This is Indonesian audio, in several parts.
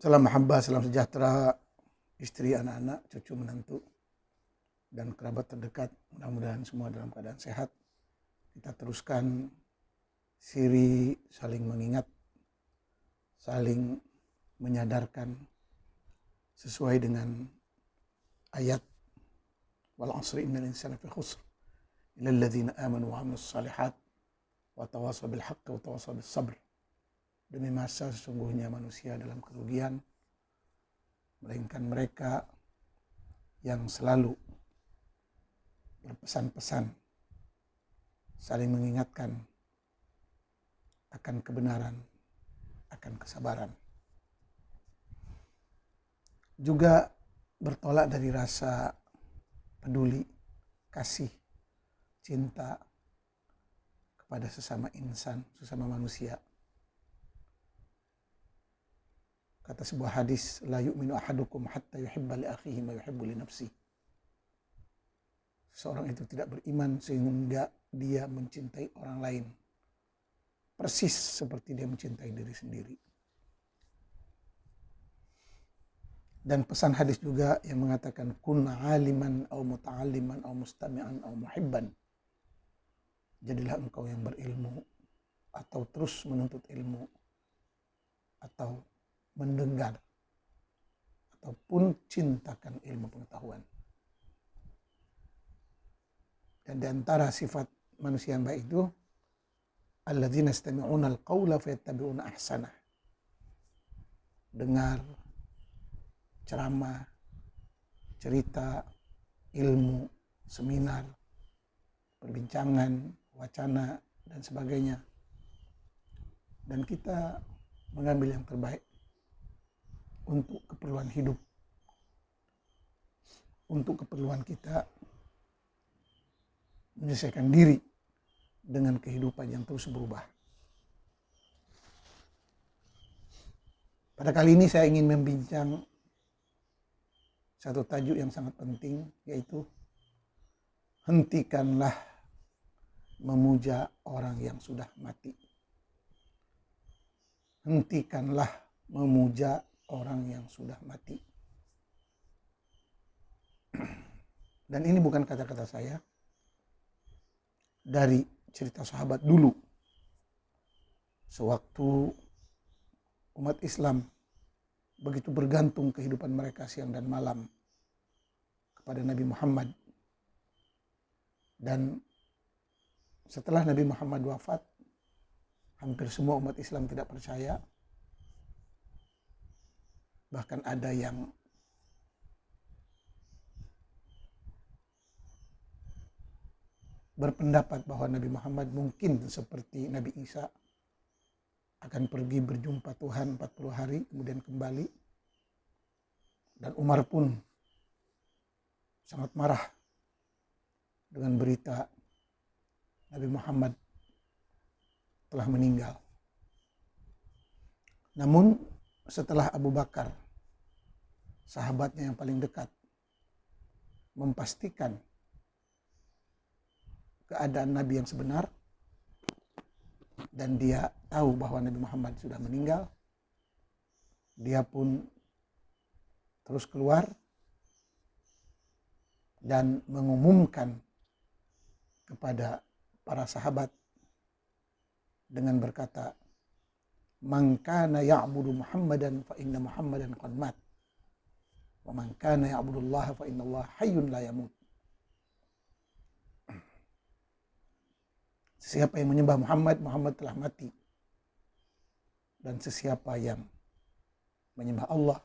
Salam mahabbah, salam sejahtera, istri, anak-anak, cucu menantu, dan kerabat terdekat. Mudah-mudahan semua dalam keadaan sehat. Kita teruskan siri saling mengingat, saling menyadarkan sesuai dengan ayat wal asri innal insana fi khusr illal ladzina amanu wa amilus shalihat wa tawassaw bil haqqi wa tawassaw bis sabr. Demi masa sesungguhnya manusia dalam kerugian, melainkan mereka yang selalu berpesan-pesan, saling mengingatkan akan kebenaran, akan kesabaran. Juga bertolak dari rasa peduli, kasih, cinta kepada sesama insan, sesama manusia. Kata sebuah hadis, la yu'minu ahadukum hatta yuhibba li akhihi ma yuhibbu li nafsihi. Seorang itu tidak beriman sehingga dia mencintai orang lain persis seperti dia mencintai diri sendiri. Dan pesan hadis juga yang mengatakan kun aliman au muta'alliman au mustami'an au muhibban. Jadilah engkau yang berilmu atau terus menuntut ilmu atau mendengar ataupun cintakan ilmu pengetahuan. Dan di antara sifat manusia yang baik itu alladzina yastami'una al-qawla fayattabi'una ahsanah. Dengar ceramah, cerita, ilmu, seminar, perbincangan, wacana, dan sebagainya. Dan kita mengambil yang terbaik untuk keperluan hidup, untuk keperluan kita menyelesaikan diri dengan kehidupan yang terus berubah. Pada kali ini saya ingin membincang satu tajuk yang sangat penting, yaitu hentikanlah memuja orang yang sudah mati. Hentikanlah memuja orang yang sudah mati. Dan ini bukan kata-kata saya, dari cerita sahabat dulu. Sewaktu umat Islam begitu bergantung kehidupan mereka siang dan malam kepada Nabi Muhammad. Dan setelah Nabi Muhammad wafat, hampir semua umat Islam tidak percaya. Bahkan ada yang berpendapat bahwa Nabi Muhammad mungkin seperti Nabi Isa akan pergi berjumpa Tuhan 40 hari kemudian kembali. Dan Umar pun sangat marah dengan berita Nabi Muhammad telah meninggal. Namun setelah Abu Bakar, sahabatnya yang paling dekat, memastikan keadaan Nabi yang sebenar, dan dia tahu bahwa Nabi Muhammad sudah meninggal, dia pun terus keluar dan mengumumkan kepada para sahabat dengan berkata, man kana ya'budu Muhammadan fa inna Muhammadan qad mat wa man kana ya'budu Allah fa inna Allah hayyun la yamut. Sesiapa yang menyembah Muhammad, Muhammad telah mati. Dan sesiapa yang menyembah Allah,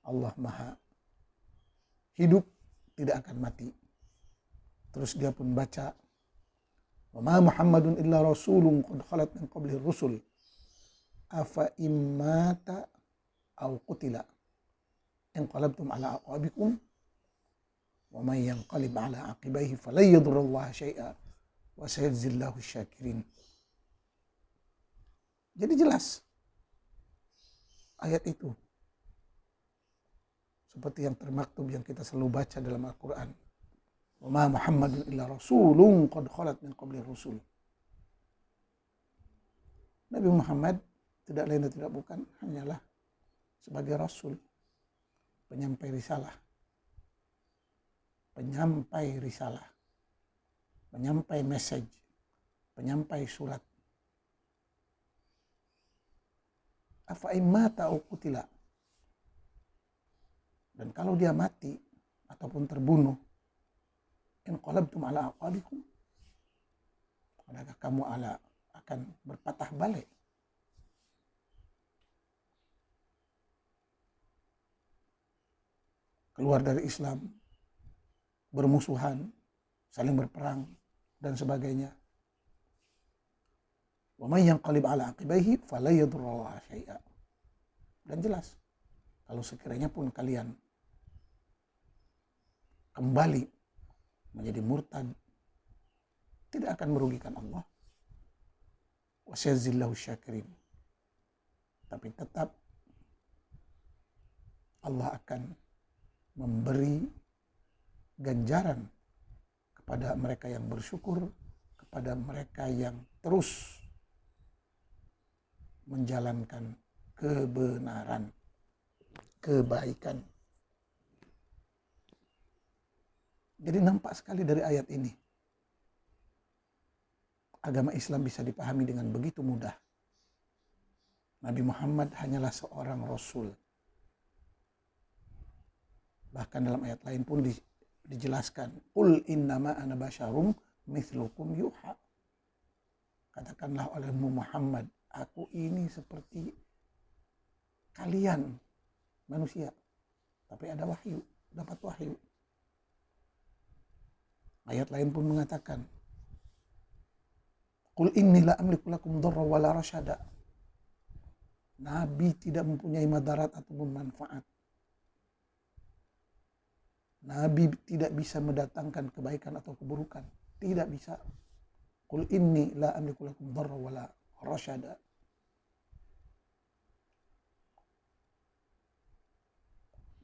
Allah maha hidup, tidak akan mati. Terus dia pun baca, wa ma Muhammadun illa rasulun qad khalat min qablihi rusul afa immata aw qutila inqalabtum ala aqabikum wa man yanqalib ala aqibaihi falan yadurrallaha syai'a wa sayajzillahu syakirin. Jadi jelas ayat itu seperti yang termaktub yang kita selalu baca dalam Al-Quran. Wa ma Muhammadun illa rasulun qad khalat min qablihi rusul. Nabi Muhammad tidak lain dan tidak bukan hanyalah sebagai Rasul, penyampai risalah, penyampai message, penyampai surat. Afa immata au qutila. Dan kalau dia mati ataupun terbunuh, inqalabtum ala aqabikum, adakah kamu akan berpatah balik? Keluar dari Islam, bermusuhan, saling berperang, dan sebagainya. Wa may yanqalib ala aqibaihi fala yadurra syai'a. Dan jelas, kalau sekiranya pun kalian kembali menjadi murtad, tidak akan merugikan Allah. Wa sayazillahu syakirin. Tapi tetap Allah akan memberi ganjaran kepada mereka yang bersyukur, kepada mereka yang terus menjalankan kebenaran, kebaikan. Jadi nampak sekali dari ayat ini, agama Islam bisa dipahami dengan begitu mudah. Nabi Muhammad hanyalah seorang Rasul. Bahkan dalam ayat lain pun dijelaskan, Qul innama ana basyarum mithlukum yuha. Katakanlah olehmu Muhammad, aku ini seperti kalian manusia, tapi ada wahyu, dapat wahyu. Ayat lain pun mengatakan, Qul inni la amliku lakum dharra wala rasyada. Nabi tidak mempunyai madarat ataupun manfaat. Nabi tidak bisa mendatangkan kebaikan atau keburukan. Tidak bisa. Qul inni la amliku lakum dharra wala rasyada.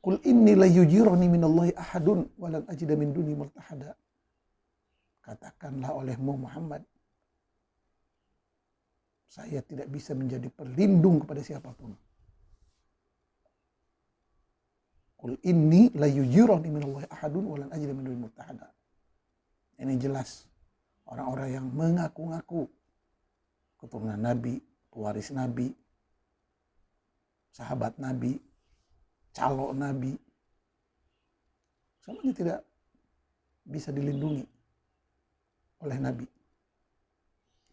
Qul inni la yujirani minallahi ahadun walan ajida min duni multahada. Katakanlah olehmu Muhammad, saya tidak bisa menjadi pelindung kepada siapapun. Qul inni la yujirani minallahi ahadun walan ajida min duni multahada. Ini jelas orang-orang yang mengaku-ngaku keturunan Nabi, pewaris Nabi, sahabat Nabi, calon Nabi, semuanya tidak bisa dilindungi oleh Nabi.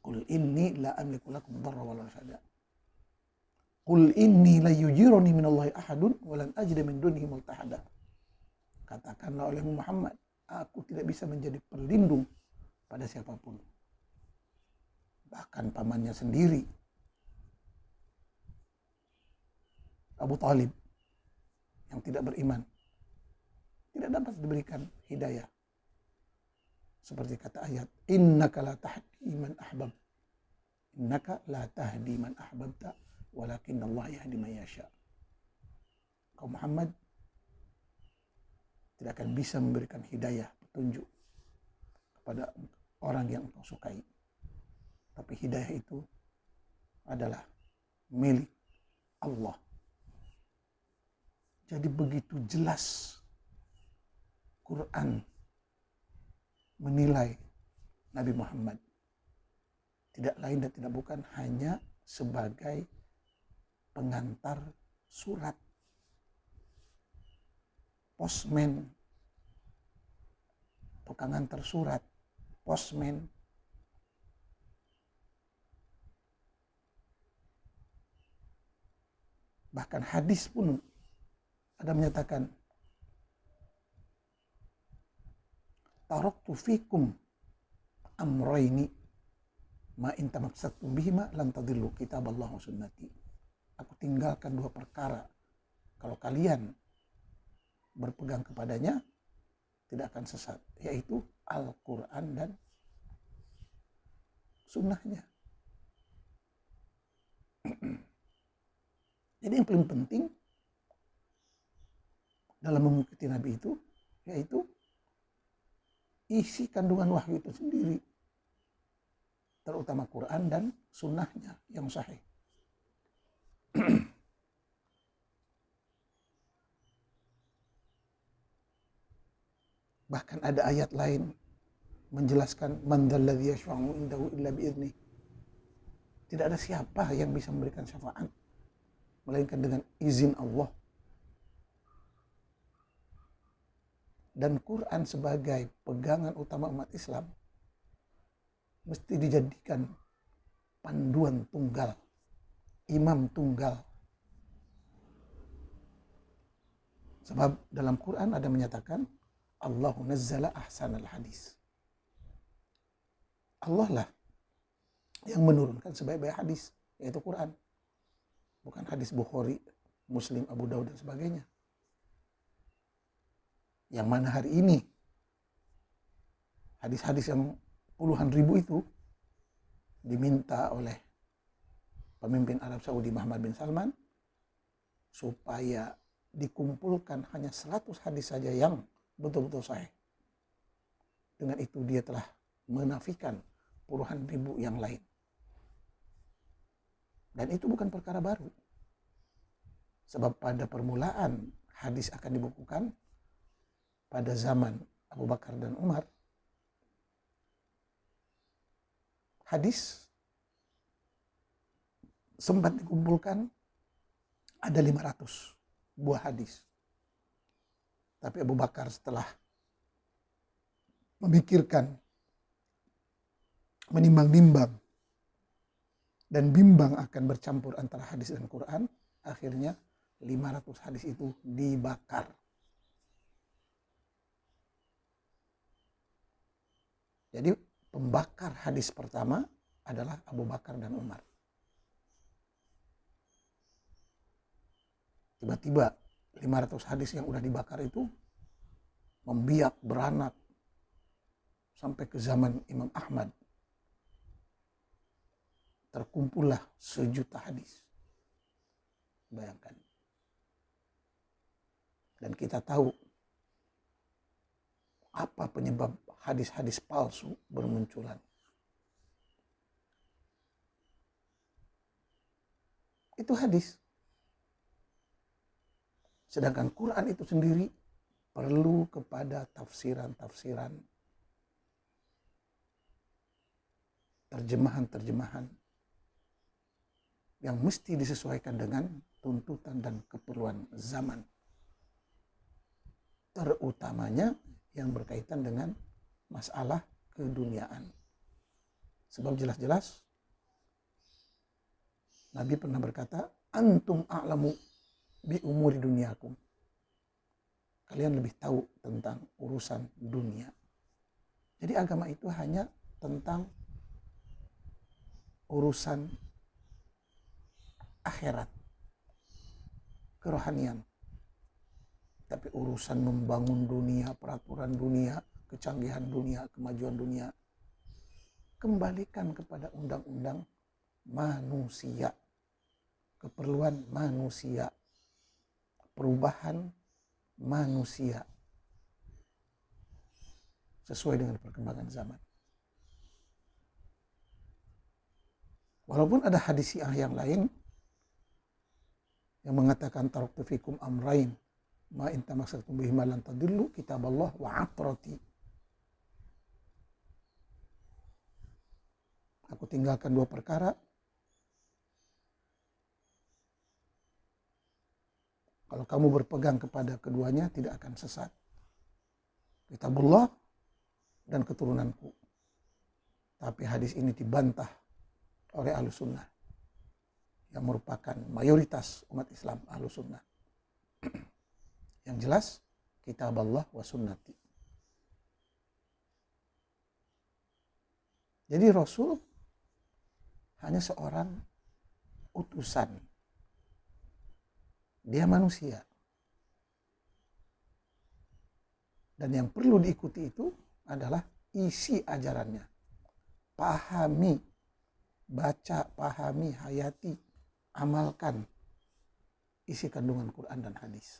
Qul inni la amliku lakum dharra wala rasyada. Qul inni la yujirani minallahi ahadun walan ajida min dunihi multahada. Katakanlah oleh Muhammad, aku tidak bisa menjadi pelindung pada siapapun. Bahkan pamannya sendiri, Abu Talib, yang tidak beriman, tidak dapat diberikan hidayah. Seperti kata ayat, innaka la tahdi man ahbab. Innaka la tahdi man ahbabta, walakin Allah yahdi man yasha. Kau Muhammad tidak akan bisa memberikan hidayah, petunjuk kepada orang yang engkau sukai. Tapi hidayah itu adalah milik Allah. Jadi begitu jelas Quran menilai Nabi Muhammad tidak lain dan tidak bukan hanya sebagai pengantar surat, postman, tukang antar surat, postman. Bahkan hadis pun ada menyatakan, taraktu fikum amrayni ma in tamassaktum bihima lan tadillu kitaballah wa sunnati. Aku tinggalkan dua perkara, kalau kalian berpegang kepadanya tidak akan sesat, yaitu Al-Quran dan sunnahnya. Jadi yang paling penting dalam mengikuti Nabi itu yaitu isi kandungan wahyu itu sendiri, terutama Quran dan sunnahnya yang sahih. Bahkan ada ayat lain menjelaskan man dzalladzi yashfa'u indahu illa bi'idznih. Tidak ada siapa yang bisa memberikan syafaat melainkan dengan izin Allah. Dan Quran sebagai pegangan utama umat Islam mesti dijadikan panduan tunggal, imam tunggal. Sebab dalam Quran ada menyatakan Allahu nazzala ahsanal hadis. Allah lah yang menurunkan sebaik-baik hadis, yaitu Quran. Bukan hadis Bukhari, Muslim, Abu Daud dan sebagainya. Yang mana hari ini hadis-hadis yang puluhan ribu itu diminta oleh pemimpin Arab Saudi Muhammad bin Salman supaya dikumpulkan hanya 100 hadis saja yang betul-betul sahih. Dengan itu dia telah menafikan puluhan ribu yang lain. Dan itu bukan perkara baru. Sebab pada permulaan hadis akan dibukukan pada zaman Abu Bakar dan Umar, hadis sempat dikumpulkan ada 500 buah hadis. Tapi Abu Bakar setelah memikirkan, menimbang-nimbang, dan bimbang akan bercampur antara hadis dan Quran, akhirnya 500 hadis itu dibakar. Jadi pembakar hadis pertama adalah Abu Bakar dan Umar. Tiba-tiba 500 hadis yang udah dibakar itu membiak, beranak sampai ke zaman Imam Ahmad. Terkumpullah 1.000.000 hadis. Bayangkan. Dan kita tahu apa penyebab hadis-hadis palsu bermunculan. Itu hadis. Sedangkan Quran itu sendiri perlu kepada tafsiran-tafsiran, terjemahan-terjemahan yang mesti disesuaikan dengan tuntutan dan keperluan zaman. Terutamanya yang berkaitan dengan masalah keduniaan. Sebab jelas-jelas Nabi pernah berkata, antum a'lamu bi umuri dunyakum. Kalian lebih tahu tentang urusan dunia. Jadi agama itu hanya tentang urusan akhirat, kerohanian. Tapi urusan membangun dunia, peraturan dunia, kecanggihan dunia, kemajuan dunia, kembalikan kepada undang-undang manusia, keperluan manusia, perubahan manusia sesuai dengan perkembangan zaman. Walaupun ada hadis yang lain yang mengatakan taraktu fikum amrain ma in tamassaktum bihima lan tadillu kitaballah wa atrati. Aku tinggalkan 2 perkara. Kalau kamu berpegang kepada keduanya tidak akan sesat. Kitabullah dan keturunanku. Tapi hadis ini dibantah oleh Ahlus Sunnah yang merupakan mayoritas umat Islam Ahlus Sunnah. Yang jelas Kitabullah wa sunnati. Jadi Rasul hanya seorang utusan. Dia manusia. Dan yang perlu diikuti itu adalah isi ajarannya. Pahami, baca, pahami, hayati, amalkan isi kandungan Quran dan hadis.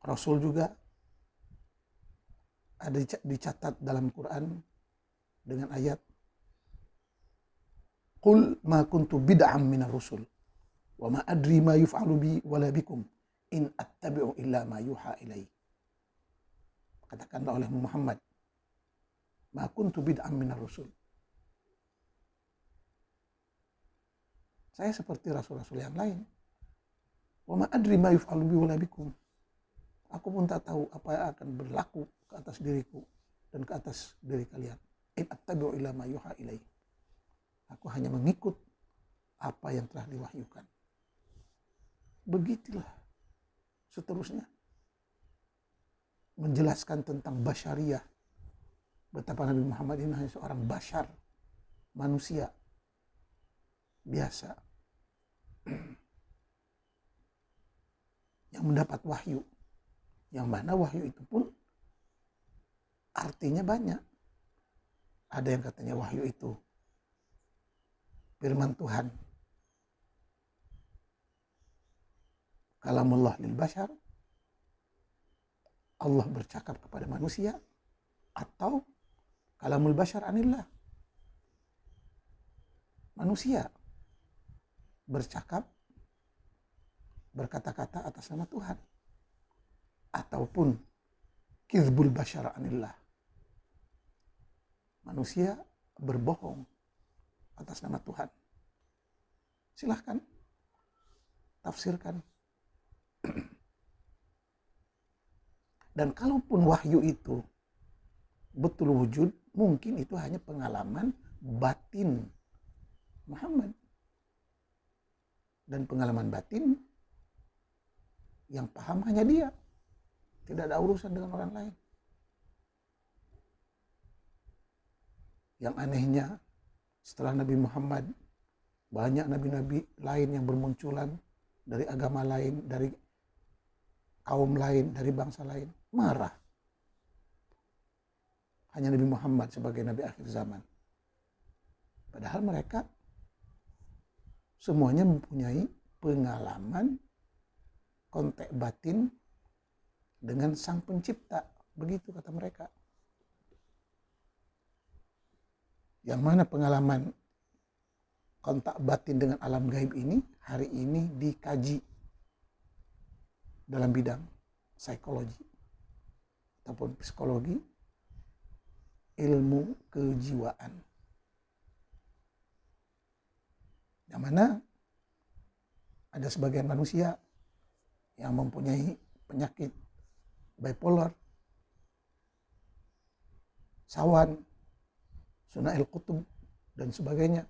Rasul juga ada dicatat dalam Quran dengan ayat Qul ma kuntu bid'am minar rusul wa ma adri ma yuf'alu bi wala bikum in attabi'u illa ma yuha ilai. Katakanlah oleh Muhammad, ma kuntu bid'am minar rusul. Saya seperti rasul-rasul yang lain. Wa ma adri ma yuf'alu bi wala bikum. Aku pun tak tahu apa yang akan berlaku ke atas diriku dan ke atas diri kalian. In attabi'u illa ma yuha ilai. Aku hanya mengikut apa yang telah diwahyukan. Begitulah seterusnya. Menjelaskan tentang basyariyah. Betapa Nabi Muhammad ini hanya seorang basyar. Manusia. Biasa. Yang mendapat wahyu. Yang mana wahyu itu pun artinya banyak. Ada yang katanya wahyu itu firman Tuhan. Kalamullah lil bashar. Allah bercakap kepada manusia. Atau kalamul bashar anillah. Manusia bercakap, berkata-kata atas nama Tuhan. Ataupun kizbul bashar anillah. Manusia berbohong atas nama Tuhan. Silahkan tafsirkan. Dan kalaupun wahyu itu betul wujud, mungkin itu hanya pengalaman batin Muhammad. Dan pengalaman batin yang paham hanya dia. Tidak ada urusan dengan orang lain. Yang anehnya, setelah Nabi Muhammad, banyak nabi-nabi lain yang bermunculan dari agama lain, dari kaum lain, dari bangsa lain. Marah. Hanya Nabi Muhammad sebagai nabi akhir zaman. Padahal mereka semuanya mempunyai pengalaman kontak batin dengan Sang Pencipta. Begitu kata mereka. Yang mana pengalaman kontak batin dengan alam gaib ini hari ini dikaji dalam bidang psikologi ataupun psikologi, ilmu kejiwaan. Yang mana ada sebagian manusia yang mempunyai penyakit bipolar, sawan, suna'il qutub, dan sebagainya.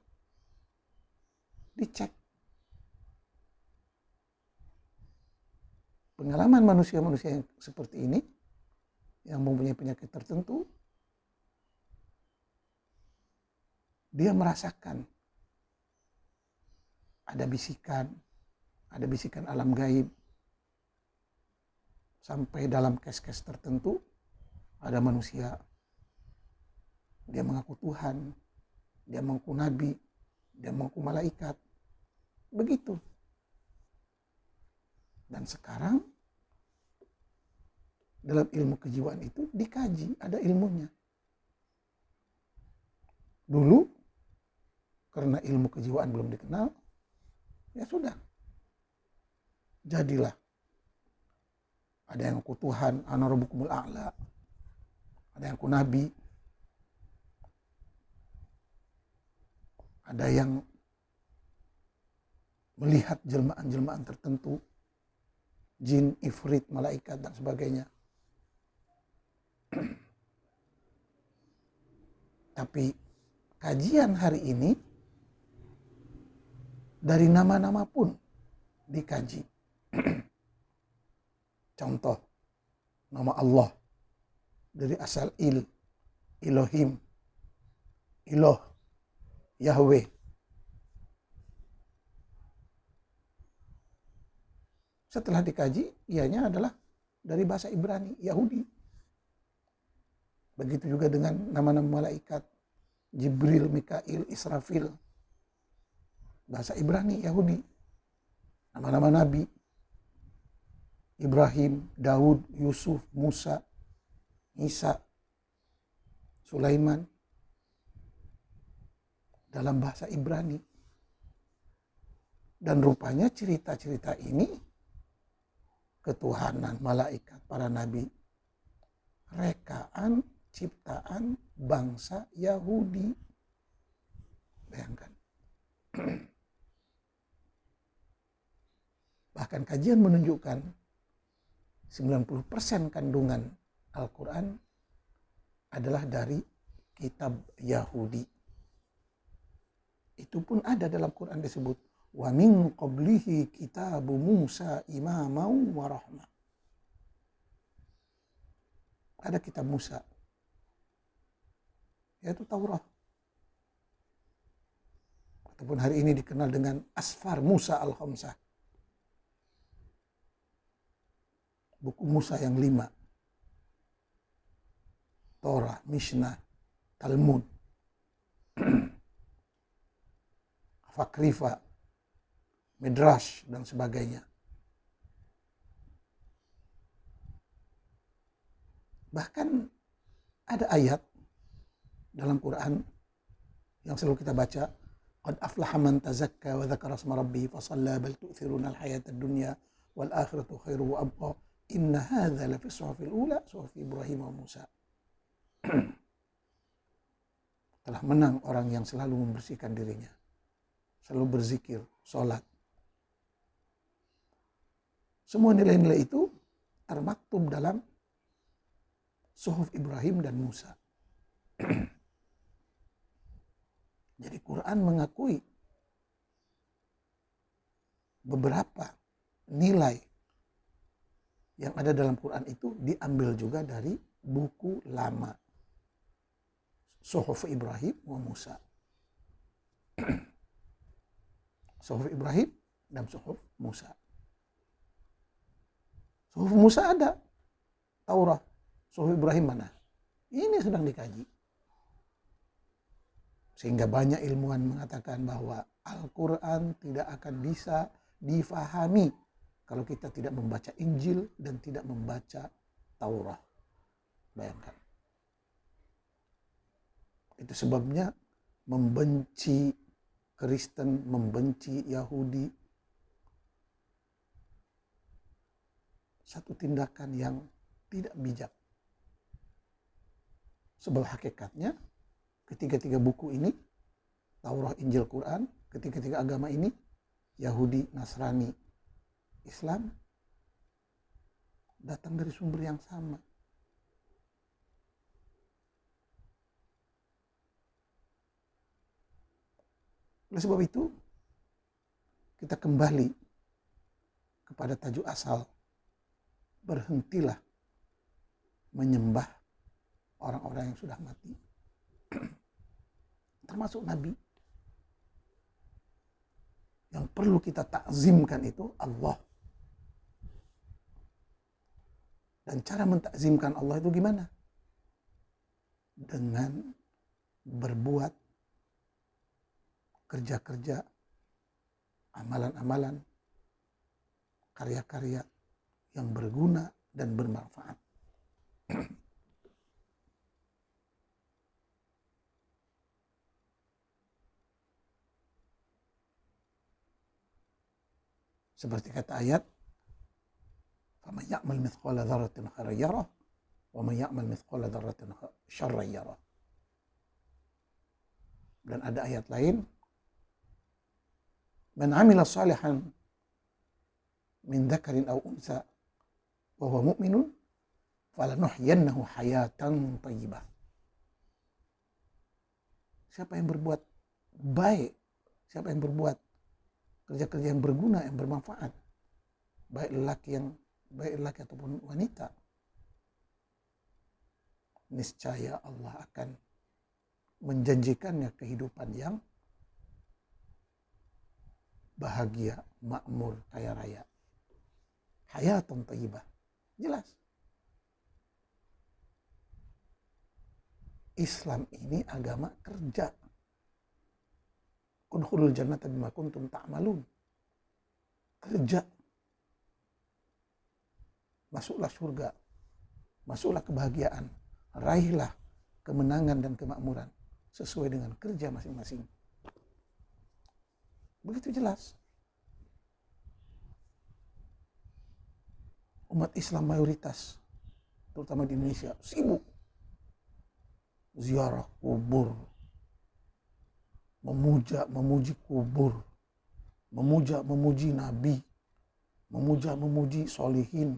Dicek. Pengalaman manusia-manusia yang seperti ini, yang mempunyai penyakit tertentu, dia merasakan ada bisikan alam gaib. Sampai dalam kes-kes tertentu, ada manusia, dia mengaku Tuhan, dia mengaku Nabi, dia mengaku malaikat. Begitu. Dan sekarang, dalam ilmu kejiwaan itu dikaji, ada ilmunya. Dulu, karena ilmu kejiwaan belum dikenal, ya sudah. Jadilah. Ada yang aku Tuhan, ana rabbukumul a'la. Ada yang aku Nabi. Ada yang melihat jelmaan-jelmaan tertentu. Jin, ifrit, malaikat, dan sebagainya. Tapi kajian hari ini dari nama-nama pun dikaji. Contoh, nama Allah dari asal Elohim, Iloh, Yahweh. Setelah dikaji, ianya adalah dari bahasa Ibrani, Yahudi. Begitu juga dengan nama-nama malaikat, Jibril, Mikail, Israfil. Bahasa Ibrani, Yahudi. Nama-nama Nabi, Ibrahim, Daud, Yusuf, Musa, Isa, Sulaiman. dalam bahasa Ibrani. Dan rupanya cerita-cerita ini, ketuhanan, malaikat, para nabi, rekaan, ciptaan bangsa Yahudi. Bayangkan. Bahkan kajian menunjukkan 90% kandungan Al-Quran adalah dari kitab Yahudi. Itu pun ada dalam Quran disebut wa min qablihi kitabu Musa imamau wa rahmah. Ada kitab Musa, yaitu Taurat. Ataupun hari ini dikenal dengan Asfar Musa al-Khamsah. Buku Musa yang 5. Torah, Mishnah, Talmud, Fakrifa, Midrash, dan sebagainya. Bahkan ada ayat dalam Quran yang selalu kita baca, qad aflaha man tazakka wa dzakara asma rabbih fa shalla bal tu'thiruna al-hayata ad-dunya wal akhiratu khairu wa abqa inna hadza la fi suhufil ula suhufi Ibrahim wa Musa. Telah menang orang yang selalu membersihkan dirinya, selalu berzikir, sholat. Semua nilai-nilai itu termaktub dalam suhuf Ibrahim dan Musa. Jadi Quran mengakui beberapa nilai yang ada dalam Quran itu diambil juga dari buku lama, suhuf Ibrahim wa Musa. Suhuf Ibrahim dan suhuf Musa. Suhuf Musa ada Taurat, suhuf Ibrahim mana? Ini sedang dikaji. Sehingga banyak ilmuwan mengatakan bahwa Al-Quran tidak akan bisa difahami kalau kita tidak membaca Injil dan tidak membaca Taurat. Bayangkan. Itu sebabnya membenci Kristen, membenci Yahudi, satu tindakan yang tidak bijak. Sebab hakikatnya ketiga-tiga buku ini, Taurat, Injil, Quran, ketiga-tiga agama ini, Yahudi, Nasrani, Islam, datang dari sumber yang sama. Oleh sebab itu, kita kembali kepada tajuk asal. Berhentilah menyembah orang-orang yang sudah mati. Termasuk Nabi. Yang perlu kita takzimkan itu Allah. Dan cara mentakzimkan Allah itu gimana? Dengan berbuat kerja-kerja, amalan-amalan, karya-karya yang berguna dan bermanfaat. Seperti kata ayat, فَمَنْ يَعْمَلْ مِثْقَالَ ذَرَّةٍ خَيْرًا يَرَهُ وَمَنْ يَعْمَلْ مِثْقَالَ ذَرَّةٍ شَرًّا يَرَهُ. Dan ada ayat lain, مَنْ عَمِلَ صَالِحًا مِنْ ذَكَرٍ أَوْ أُنْثَى وَهُوَ مُؤْمِنٌ فَلَنُحْيِيَنَّهُ حَيَاةً طَيِّبَةً. Siapa yang berbuat baik, siapa yang berbuat kerja-kerja yang berguna, yang bermanfaat, baik lelaki ataupun wanita, niscaya Allah akan menjanjikannya kehidupan yang bahagia, makmur, kaya raya. Hayatun thayyibah. Jelas. Islam ini agama kerja. Udkhulul jannata bima kuntum ta'malun. Kerja. Masuklah surga. Masuklah kebahagiaan. Raihlah kemenangan dan kemakmuran sesuai dengan kerja masing-masing. Begitu jelas. Umat Islam mayoritas, terutama di Indonesia, sibuk ziarah kubur, memuji kubur, memuji nabi, memuji solihin,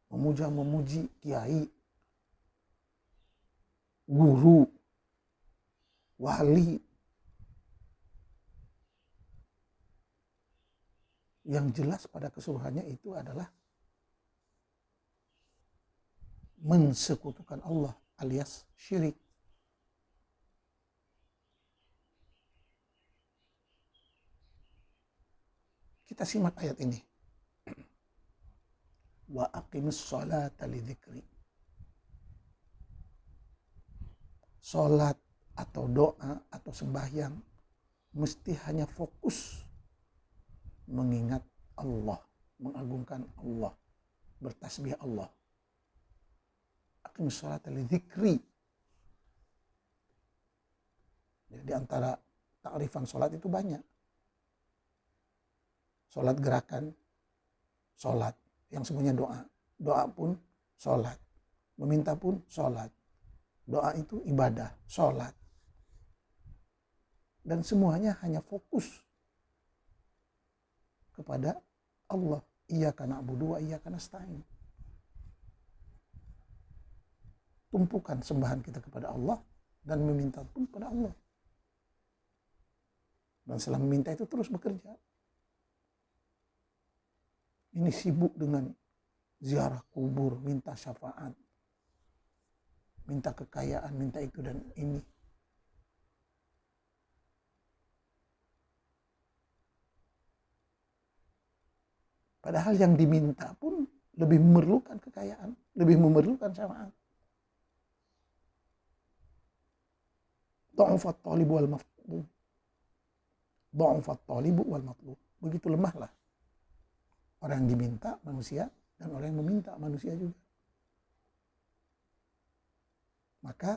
memuji kiai, guru, wali. Yang jelas pada keseluruhannya itu adalah mensekutukan Allah alias syirik. Kita simak ayat ini. Wa aqimis sholata li dzikri. Salat atau doa atau sembahyang mesti hanya fokus mengingat Allah, mengagungkan Allah, bertasbih Allah. Aqimis sholata li dzikri. Jadi antara takrifan salat itu banyak. Salat gerakan, salat yang semuanya doa. Doa pun salat. Meminta pun salat. Doa itu ibadah, salat. Dan semuanya hanya fokus kepada Allah. Iyyaka na'budu wa iyyaka nasta'in. Tumpukan sembahan kita kepada Allah dan meminta pun kepada Allah. Dan setelah meminta itu terus bekerja. Ini sibuk dengan ziarah kubur, minta syafaat, minta kekayaan, minta itu dan ini. Padahal yang diminta pun lebih memerlukan kekayaan, lebih memerlukan syafaat. Dha'ufat talibu wal matlub. Dha'ufat talibu wal matlub. Begitu lemahlah orang yang diminta manusia dan orang yang meminta manusia juga. Maka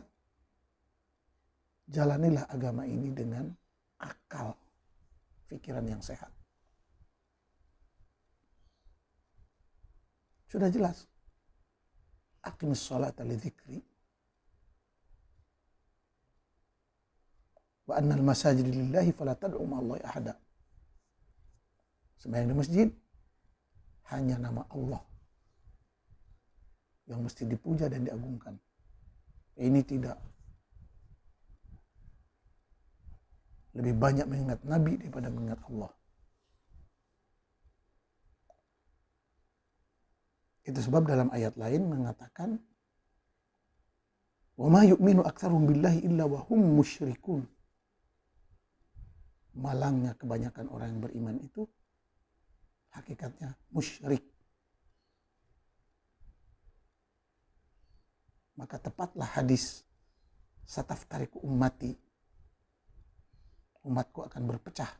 jalanilah agama ini dengan akal, pikiran yang sehat. Sudah jelas. Aqimis sholata li dzikri. Wa annal masajida lillahi fala tad'u ma'allahi ahada. Sembahyang di masjid hanya nama Allah yang mesti dipuja dan diagungkan. Ini tidak. Lebih banyak mengingat Nabi daripada mengingat Allah. Itu sebab dalam ayat lain mengatakan wa ma yu'minu aktsaruhum billahi illa wa hum musyrikun. Malangnya kebanyakan orang yang beriman itu hakikatnya musyrik. Maka tepatlah hadis sataftariqu ummati, umatku akan berpecah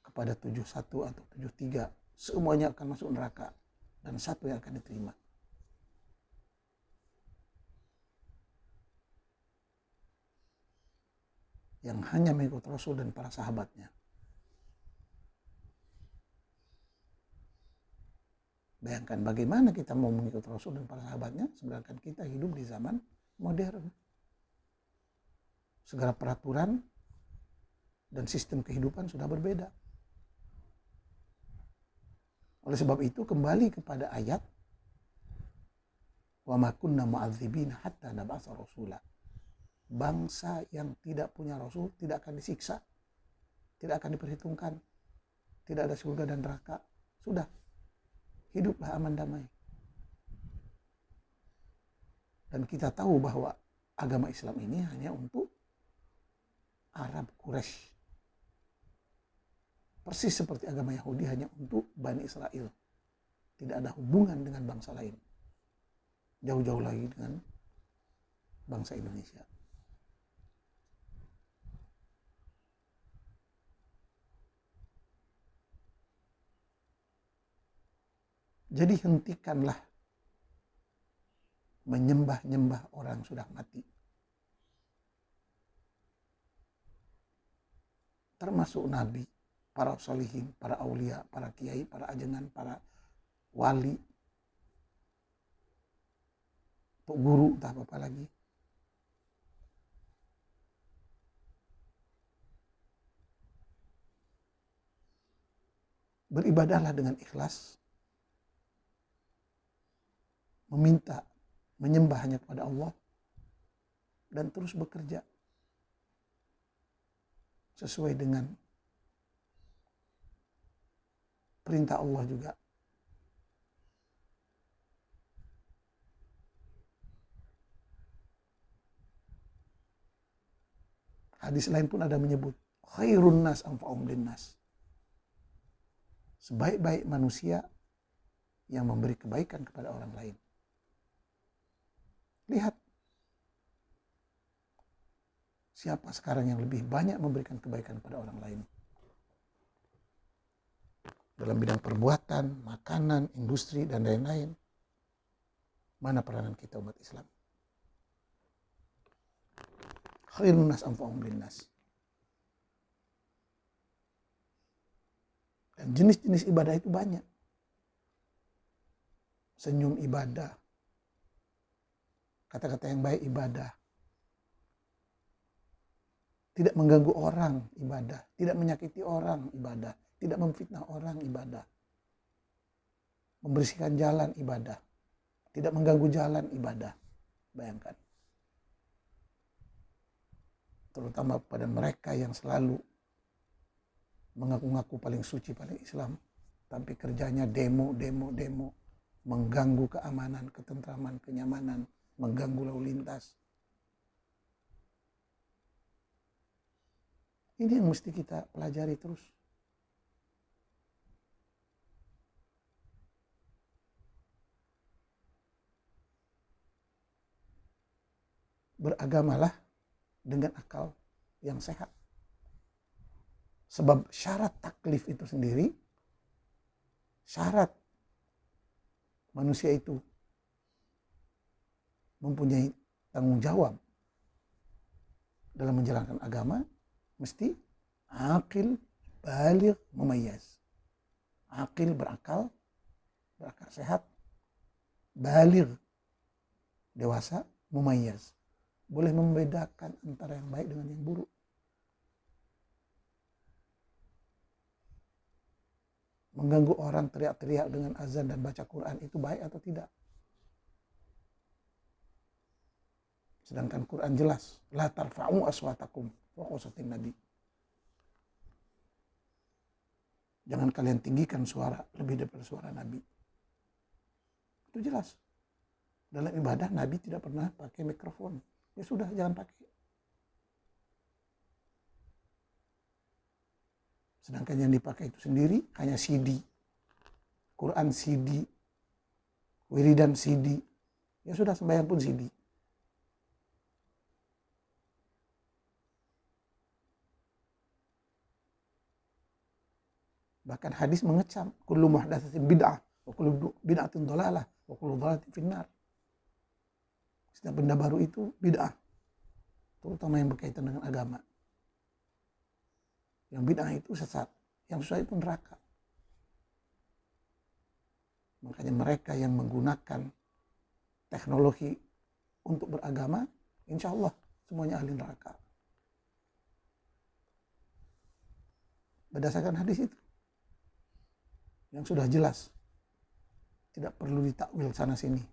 kepada 71 atau 73, semuanya akan masuk neraka dan satu yang akan diterima. Yang hanya mengikut Rasul dan para sahabatnya. Bayangkan bagaimana kita mau mengikut Rasul dan para sahabatnya, sedangkan kita hidup di zaman modern. Segala peraturan dan sistem kehidupan sudah berbeda. Oleh sebab itu kembali kepada ayat wa ma kunna mu'adzibina hatta nab'atsa rasula. Bangsa yang tidak punya Rasul tidak akan disiksa, tidak akan diperhitungkan, tidak ada surga dan neraka. Sudah. Hiduplah aman damai. Dan kita tahu bahwa agama Islam ini hanya untuk Arab Quraisy. Persis seperti agama Yahudi hanya untuk Bani Israel. Tidak ada hubungan dengan bangsa lain. Jauh-jauh lagi dengan bangsa Indonesia. Jadi hentikanlah menyembah-nyembah orang sudah mati. termasuk nabi, para solihin, para aulia, para kiai, para ajengan, para wali, untuk guru, entah apa lagi. Beribadahlah dengan ikhlas, meminta, menyembah hanya kepada Allah, dan terus bekerja sesuai dengan perintah Allah juga. Hadis lain pun ada menyebut, khairun nas anfa'um linnas. Sebaik-baik manusia yang memberi kebaikan kepada orang lain. Lihat, siapa sekarang yang lebih banyak memberikan kebaikan kepada orang lain? Dalam bidang perbuatan, makanan, industri, dan lain-lain. Mana peranan kita umat Islam? Khairun nas anfa'um linnas. Dan jenis-jenis ibadah itu banyak. Senyum ibadah. Kata-kata yang baik ibadah. Tidak mengganggu orang ibadah. Tidak menyakiti orang ibadah. Tidak memfitnah orang ibadah. Membersihkan jalan ibadah. Tidak mengganggu jalan ibadah. Bayangkan. Terutama pada mereka yang selalu mengaku-ngaku paling suci, paling Islam, tapi kerjanya demo, mengganggu keamanan, ketentraman, kenyamanan, mengganggu lalu lintas. Ini yang mesti kita pelajari terus. Beragamalah dengan akal yang sehat. Sebab syarat taklif itu sendiri, syarat manusia itu mempunyai tanggung jawab dalam menjalankan agama, mesti akil, baligh, mumayyaz. Akil berakal sehat, baligh dewasa, mumayyaz. Boleh membedakan antara yang baik dengan yang buruk. Mengganggu orang teriak-teriak dengan azan dan baca Quran itu baik atau tidak? Sedangkan Quran jelas, la tarfa'u aswatakum fawqa sautin nabi. Jangan kalian tinggikan suara lebih daripada suara Nabi. Itu jelas. Dalam ibadah Nabi tidak pernah pakai mikrofon. Ya sudah, jangan pakai. Sedangkan yang dipakai itu sendiri hanya CD. Quran CD. Wiridan CD. Ya sudah, sembahyang pun CD. Bahkan hadis mengecam. Kullu muhdatsatin bid'ah. Wa kullu bid'atin dhalalah. Wa kullu dhalalatin finnar. Setiap benda baru itu bid'ah. Terutama yang berkaitan dengan agama. Yang bid'ah itu sesat, yang sesat itu neraka. Makanya mereka yang menggunakan teknologi untuk beragama, insya Allah semuanya ahli neraka. Berdasarkan hadis itu, yang sudah jelas, tidak perlu ditakwil sana sini.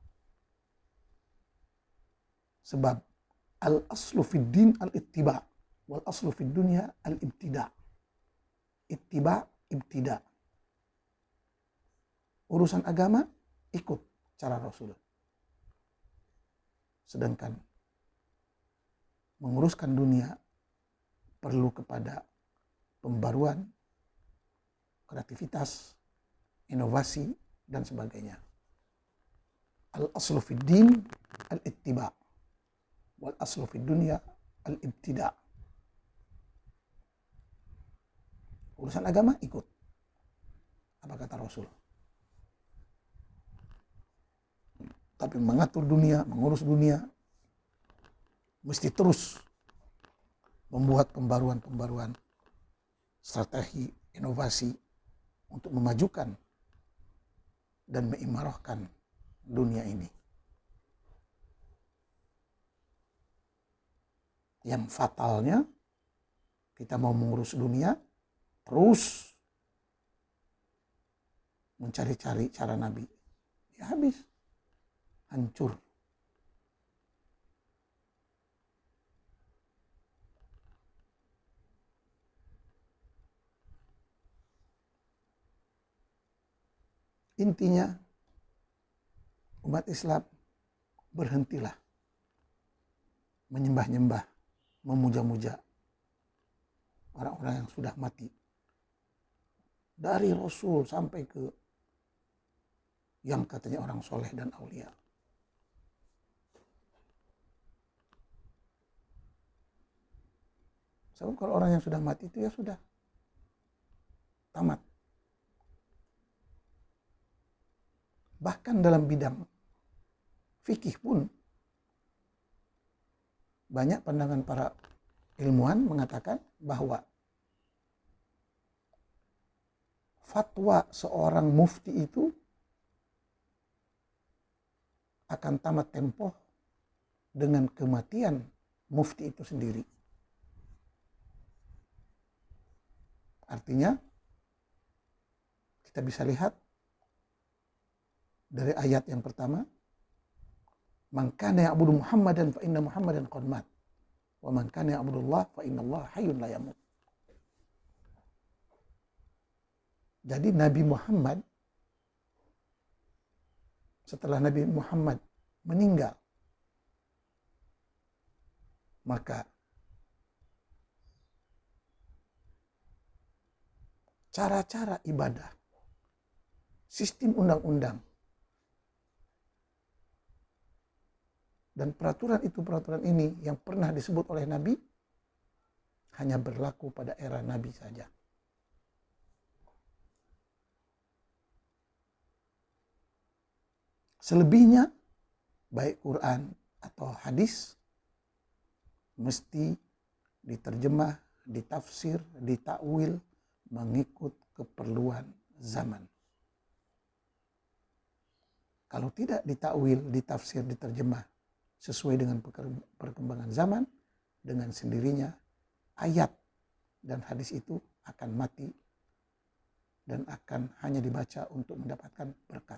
Sebab al-aslu fid din al-ittiba' wal aslu fid dunya al-ibtida'. Ittiba, ibtida. Urusan agama, ikut cara Rasul. Sedangkan menguruskan dunia perlu kepada pembaruan, kreativitas, inovasi, dan sebagainya. Al-aslu fid din al-ittiba. Wal aslu fid dunya al-ibtida. Urusan agama ikut. Apa kata Rasul? Tapi mengatur dunia, mengurus dunia, mesti terus membuat pembaruan-pembaruan strategi inovasi untuk memajukan dan mengimarahkan dunia ini. Yang fatalnya, kita mau mengurus dunia, terus mencari-cari cara Nabi. Ya habis, hancur. Intinya, umat Islam berhentilah menyembah-nyembah, memuja-muja orang-orang yang sudah mati. Dari Rasul sampai ke yang katanya orang soleh dan aulia. Sebab kalau orang yang sudah mati itu ya sudah tamat. Bahkan dalam bidang fikih pun banyak pandangan para ilmuwan mengatakan bahwa fatwa seorang mufti itu akan tamat tempo dengan kematian mufti itu sendiri. Artinya kita bisa lihat dari ayat yang pertama, man kana ya'budu Muhammadan fa inna Muhammadan qad mat wa man kana ya'budu Allah fa inna Allah hayyun la yamut. Jadi Nabi Muhammad, setelah Nabi Muhammad meninggal, maka cara-cara ibadah, sistem undang-undang, dan peraturan ini yang pernah disebut oleh Nabi hanya berlaku pada era Nabi saja. Selebihnya, baik Quran atau hadis, mesti diterjemah, ditafsir, ditakwil mengikut keperluan zaman. Kalau tidak ditakwil, ditafsir, diterjemah sesuai dengan perkembangan zaman, dengan sendirinya ayat dan hadis itu akan mati dan akan hanya dibaca untuk mendapatkan berkat.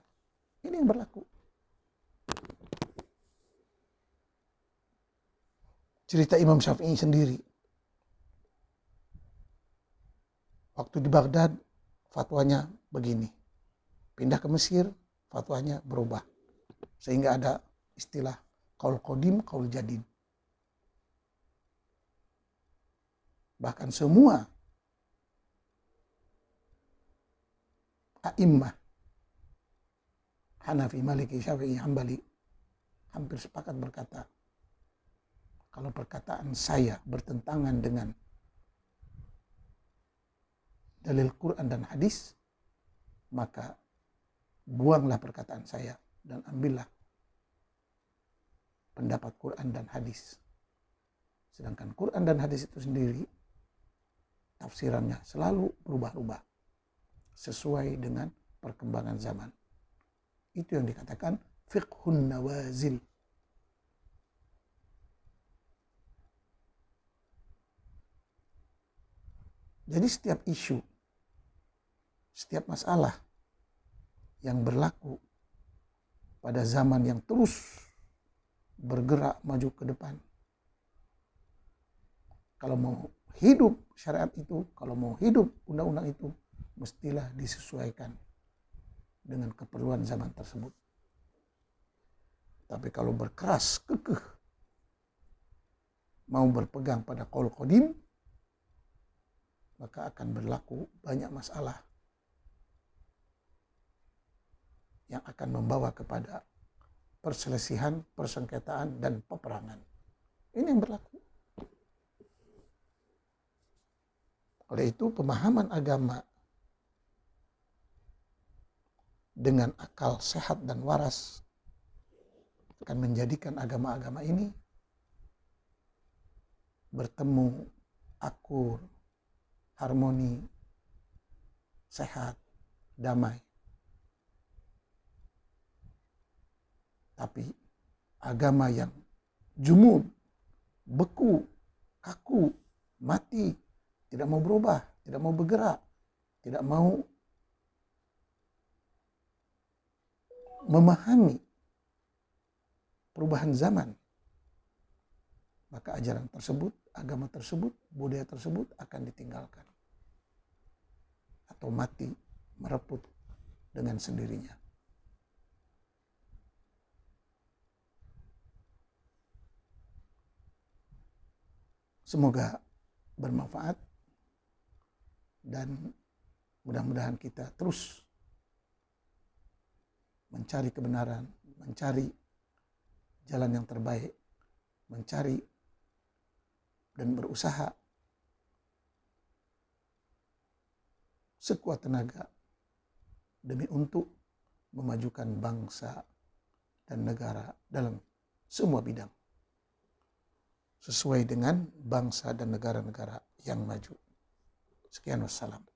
Ini yang berlaku. Cerita Imam Syafi'i sendiri. Waktu di Baghdad, fatwanya begini. Pindah ke Mesir, fatwanya berubah. Sehingga ada istilah qaul qadim, qaul jadid. Bahkan semua a'immah, Hanafi, Maliki, Syafi'i, Hambali, hampir sepakat berkata, kalau perkataan saya bertentangan dengan dalil Quran dan hadis, maka buanglah perkataan saya dan ambillah pendapat Quran dan hadis. Sedangkan Quran dan hadis itu sendiri, tafsirannya selalu berubah-ubah sesuai dengan perkembangan zaman. Itu yang dikatakan fiqhun nawazil. Jadi setiap isu, setiap masalah yang berlaku pada zaman yang terus bergerak maju ke depan, kalau mau hidup syariat itu, kalau mau hidup undang-undang itu, mestilah disesuaikan dengan keperluan zaman tersebut. Tapi kalau berkeras, kekeh, mau berpegang pada qaul qadim, maka akan berlaku banyak masalah yang akan membawa kepada perselisihan, persengketaan, dan peperangan. Ini yang berlaku. Oleh itu, pemahaman agama dengan akal sehat dan waras akan menjadikan agama-agama ini bertemu, akur, harmoni, sehat, damai. Tapi agama yang jumud, beku, kaku, mati, tidak mau berubah, tidak mau bergerak, tidak mau memahami perubahan zaman, maka ajaran tersebut, agama tersebut, budaya tersebut akan ditinggalkan atau mati mereput dengan sendirinya. Semoga bermanfaat dan mudah-mudahan kita terus mencari kebenaran, mencari jalan yang terbaik, mencari dan berusaha sekuat tenaga demi untuk memajukan bangsa dan negara dalam semua bidang sesuai dengan bangsa dan negara-negara yang maju. Sekian, wassalam.